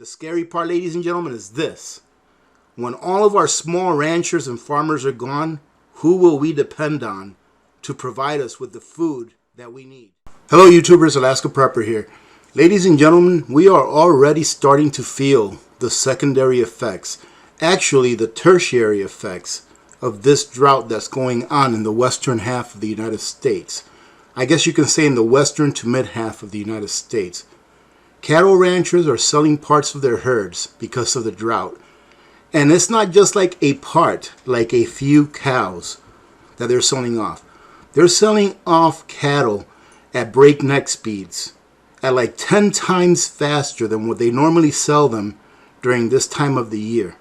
The scary part, ladies and gentlemen, is this. When all of our small ranchers and farmers are gone, who will we depend on to provide us with the food that we need? Hello YouTubers, Alaska Prepper here. Ladies and gentlemen, we are already starting to feel the secondary effects, actually the tertiary effects of this drought that's going on in the western half of the United States. I guess you can say in the western to mid half of the United States. Cattle ranchers are selling parts of their herds because of the drought. And it's not just like a part, like a few cows that they're selling off. They're selling off cattle at breakneck speeds, at like 10 times faster than what they normally sell them during this time of the year.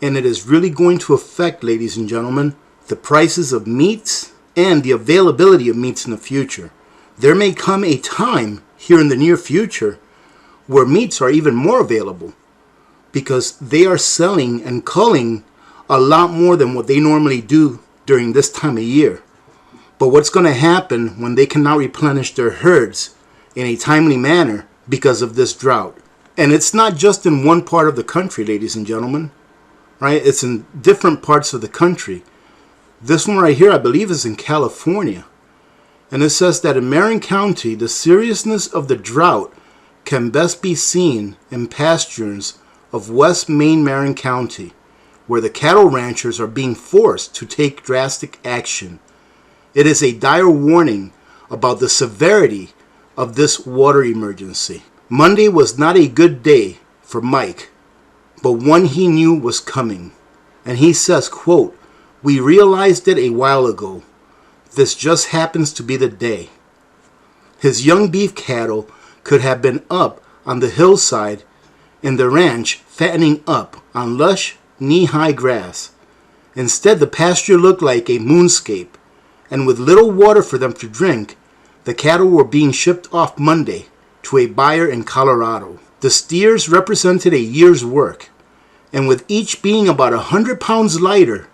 And it is really going to affect, ladies and gentlemen, the prices of meats and the availability of meats in the future. There may come a time here in the near future where meats are even more available because they are selling and culling a lot more than what they normally do during this time of year. But what's going to happen when they cannot replenish their herds in a timely manner because of this drought? And it's not just in one part of the country, ladies and gentlemen, right? It's in different parts of the country. This one right here, I believe, is in California. And it says that in Marin County, the seriousness of the drought can best be seen in pastures of West Main Marin County, where the cattle ranchers are being forced to take drastic action. It is a dire warning about the severity of this water emergency. Monday was not a good day for Mike, but one he knew was coming. And he says, quote, "We realized it a while ago. This just happens to be the day." His young beef cattle could have been up on the hillside in the ranch fattening up on lush, knee-high grass. Instead, the pasture looked like a moonscape, and with little water for them to drink, the cattle were being shipped off Monday to a buyer in Colorado. The steers represented a year's work, and with each being about 100 pounds lighter,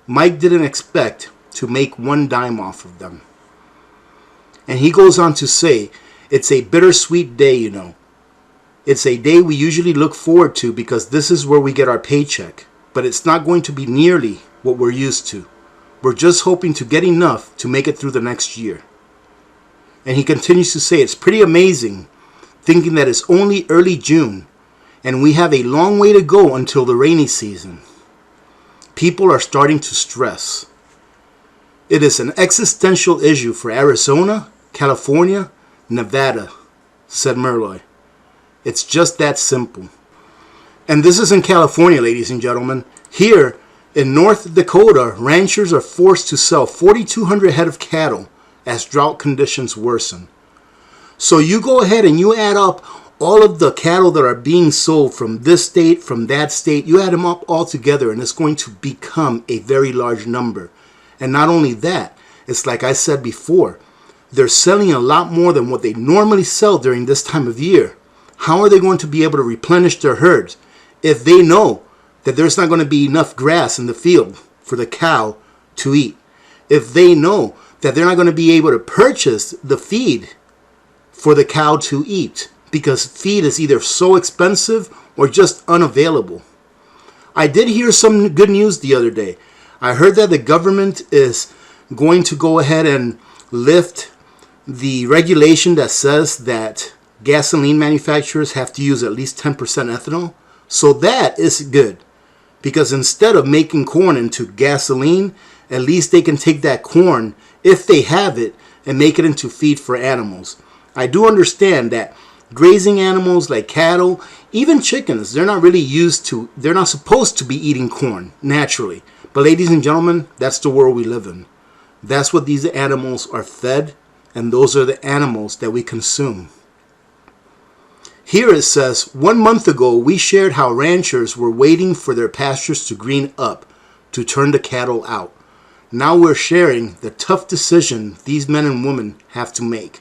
Mike didn't expect to make one dime off of them. And he goes on to say, "It's a bittersweet day, you know. It's a day we usually look forward to because this is where we get our paycheck. But it's not going to be nearly what we're used to. We're just hoping to get enough to make it through the next year." And he continues to say, "It's pretty amazing thinking that it's only early June and we have a long way to go until the rainy season. People are starting to stress. It is an existential issue for Arizona, California, Nevada," said Merloy. "It's just that simple." And this is in California, ladies and gentlemen. Here in North Dakota, ranchers are forced to sell 4,200 head of cattle as drought conditions worsen. So you go ahead and you add up all of the cattle that are being sold from this state, from that state. You add them up all together and it's going to become a very large number. And not only that, it's like I said before, they're selling a lot more than what they normally sell during this time of year. How are they going to be able to replenish their herds if they know that there's not going to be enough grass in the field for the cow to eat? If they know that they're not going to be able to purchase the feed for the cow to eat because feed is either so expensive or just unavailable. I did hear some good news the other day. I heard that the government is going to go ahead and lift the regulation that says that gasoline manufacturers have to use at least 10% ethanol. So that is good, because instead of making corn into gasoline, at least they can take that corn, if they have it, and make it into feed for animals. I do understand that grazing animals like cattle, even chickens, they're not supposed to be eating corn naturally. But ladies and gentlemen, that's the world we live in. That's what these animals are fed, and those are the animals that we consume. Here it says, 1 month ago, we shared how ranchers were waiting for their pastures to green up to turn the cattle out. Now we're sharing the tough decision these men and women have to make.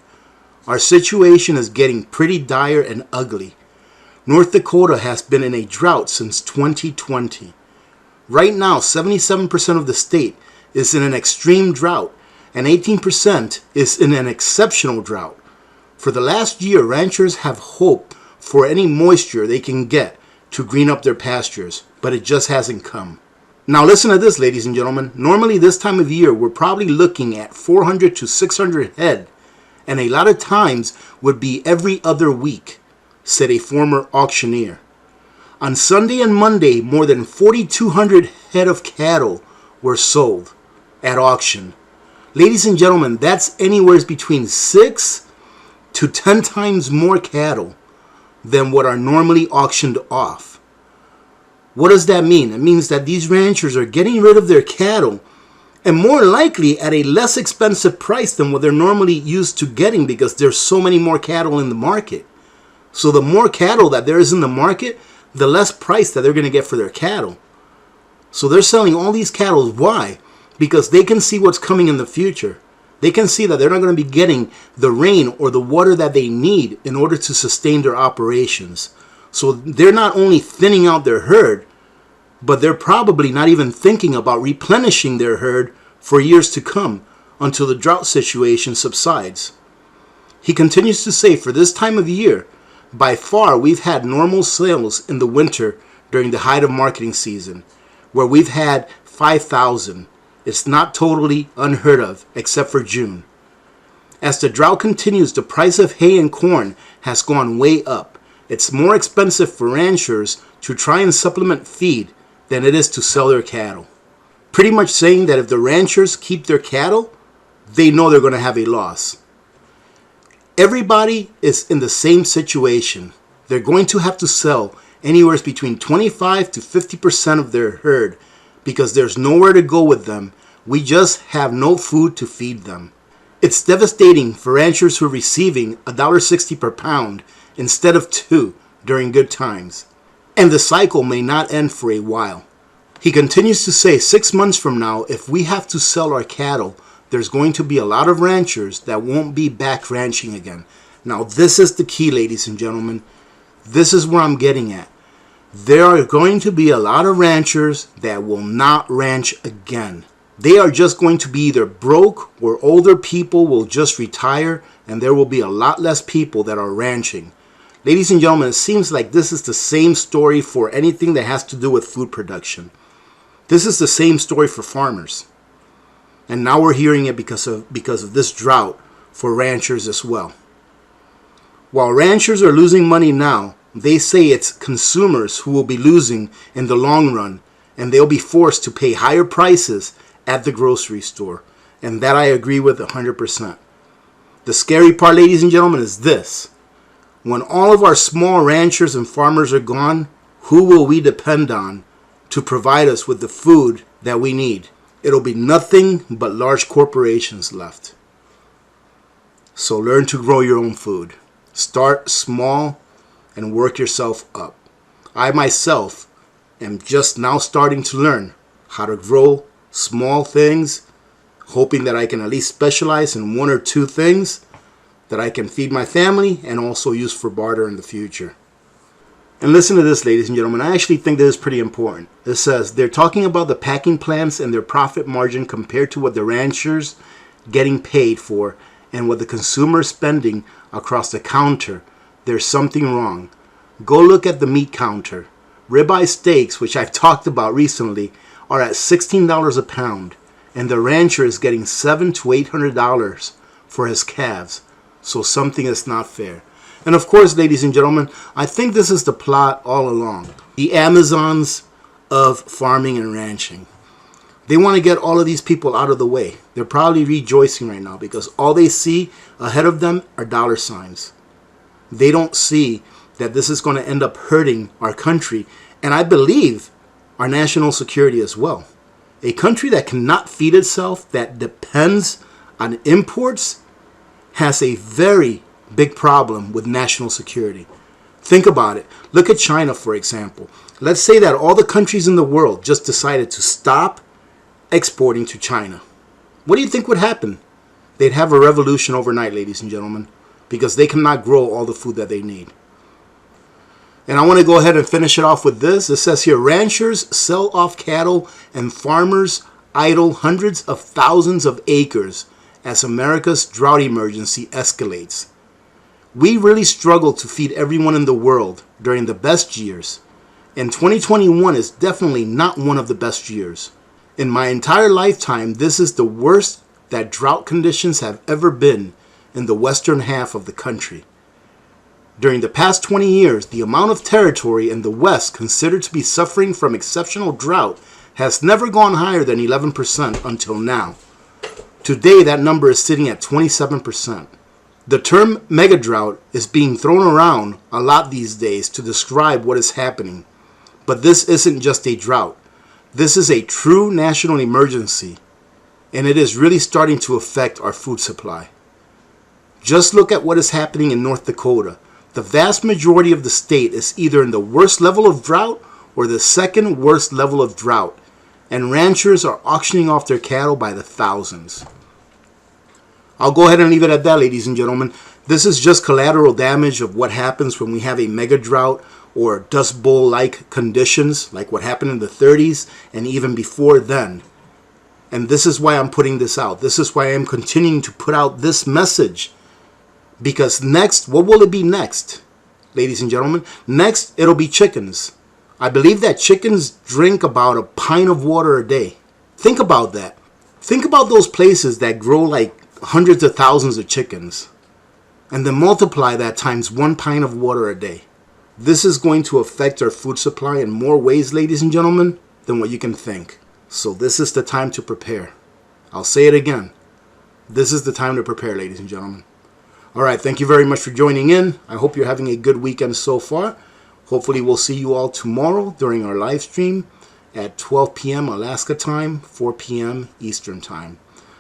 Our situation is getting pretty dire and ugly. North Dakota has been in a drought since 2020. Right now, 77% of the state is in an extreme drought, and 18% is in an exceptional drought. For the last year, ranchers have hoped for any moisture they can get to green up their pastures, but it just hasn't come. Now listen to this, ladies and gentlemen. Normally this time of year, we're probably looking at 400 to 600 head, and a lot of times would be every other week, said a former auctioneer. On Sunday and Monday, more than 4,200 head of cattle were sold at auction. Ladies and gentlemen, that's anywhere between 6 to 10 times more cattle than what are normally auctioned off. What does that mean? It means that these ranchers are getting rid of their cattle, and more likely at a less expensive price than what they're normally used to getting, because there's so many more cattle in the market. So the more cattle that there is in the market, the less price that they're going to get for their cattle. So they're selling all these cattle. Why? Because they can see what's coming in the future. They can see that they're not going to be getting the rain or the water that they need in order to sustain their operations. So they're not only thinning out their herd, but they're probably not even thinking about replenishing their herd for years to come until the drought situation subsides. He continues to say, for this time of year, by far we've had normal sales in the winter during the height of marketing season, where we've had 5,000. It's not totally unheard of, except for June. As the drought continues, the price of hay and corn has gone way up. It's more expensive for ranchers to try and supplement feed than it is to sell their cattle. Pretty much saying that if the ranchers keep their cattle, they know they're going to have a loss. Everybody is in the same situation. They're going to have to sell anywhere between 25 to 50% of their herd because there's nowhere to go with them. We just have no food to feed them. It's devastating for ranchers who are receiving $1.60 per pound instead of $2 during good times. And the cycle may not end for a while. He continues to say 6 months from now, if we have to sell our cattle, there's going to be a lot of ranchers that won't be back ranching again. Now this is the key, ladies and gentlemen. This is where I'm getting at. There are going to be a lot of ranchers that will not ranch again. They are just going to be either broke or older people will just retire, and there will be a lot less people that are ranching. Ladies and gentlemen, it seems like this is the same story for anything that has to do with food production. This is the same story for farmers. And now we're hearing it because of this drought for ranchers as well. While ranchers are losing money now, they say it's consumers who will be losing in the long run, and they'll be forced to pay higher prices at the grocery store. And that I agree with 100%. The scary part, ladies and gentlemen, is this. When all of our small ranchers and farmers are gone, who will we depend on to provide us with the food that we need? It'll be nothing but large corporations left. So learn to grow your own food. Start small and work yourself up. I myself am just now starting to learn how to grow small things, hoping that I can at least specialize in 1 or 2 things that I can feed my family and also use for barter in the future. And listen to this, ladies and gentlemen. I actually think this is pretty important. It says they're talking about the packing plants and their profit margin compared to what the ranchers getting paid for and what the consumer is spending across the counter. There's something wrong. Go look at the meat counter. Ribeye steaks, which I've talked about recently, are at $16 a pound, and the rancher is getting $700 to $800 for his calves. So something is not fair. And of course, ladies and gentlemen, I think this is the plot all along. The Amazons of farming and ranching. They want to get all of these people out of the way. They're probably rejoicing right now because all they see ahead of them are dollar signs. They don't see that this is going to end up hurting our country, and I believe our national security as well. A country that cannot feed itself, that depends on imports, has a very big problem with national security. Think about it. Look at China, for example. Let's say that all the countries in the world just decided to stop exporting to China. What do you think would happen? They'd have a revolution overnight, ladies and gentlemen, because they cannot grow all the food that they need. And I want to go ahead and finish it off with this. It says here, ranchers sell off cattle and farmers idle hundreds of thousands of acres as America's drought emergency escalates. We really struggled to feed everyone in the world during the best years, and 2021 is definitely not one of the best years. In my entire lifetime, this is the worst that drought conditions have ever been in the western half of the country. During the past 20 years, the amount of territory in the West considered to be suffering from exceptional drought has never gone higher than 11% until now. Today, that number is sitting at 27%. The term mega drought is being thrown around a lot these days to describe what is happening. But this isn't just a drought. This is a true national emergency, and it is really starting to affect our food supply. Just look at what is happening in North Dakota. The vast majority of the state is either in the worst level of drought or the second worst level of drought, and ranchers are auctioning off their cattle by the thousands. I'll go ahead and leave it at that, ladies and gentlemen. This is just collateral damage of what happens when we have a mega drought or Dust Bowl-like conditions, like what happened in the 30s and even before then. And this is why I'm putting this out. This is why I'm continuing to put out this message. Because next, what will it be next, ladies and gentlemen? Next, it'll be chickens. I believe that chickens drink about a pint of water a day. Think about that. Think about those places that grow like hundreds of thousands of chickens. And then multiply that times 1 pint of water a day. This is going to affect our food supply in more ways, ladies and gentlemen, than what you can think. So this is the time to prepare. I'll say it again. This is the time to prepare, ladies and gentlemen. All right, thank you very much for joining in. I hope you're having a good weekend so far. Hopefully we'll see you all tomorrow during our live stream at 12 p.m. Alaska time, 4 p.m. Eastern time.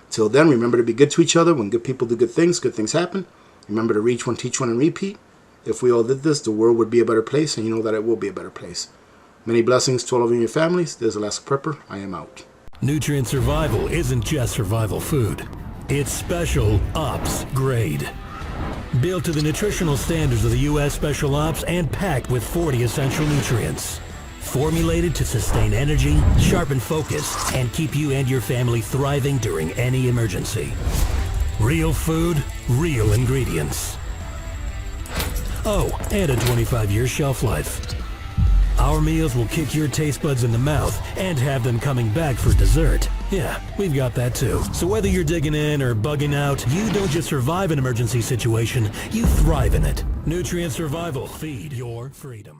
Till then, remember to be good to each other. When good people do good things happen. Remember to reach one, teach one, and repeat. If we all did this, the world would be a better place, and you know that it will be a better place. Many blessings to all of you and your families. This is Alaska Prepper. I am out. Nutrient survival isn't just survival food. It's special ops grade. Built to the nutritional standards of the U.S. Special Ops and packed with 40 essential nutrients. Formulated to sustain energy, sharpen focus, and keep you and your family thriving during any emergency. Real food, real ingredients. Oh, and a 25-year shelf life. Our meals will kick your taste buds in the mouth and have them coming back for dessert. Yeah, we've got that too. So whether you're digging in or bugging out, you don't just survive an emergency situation, you thrive in it. Nutrient survival. Feed your freedom.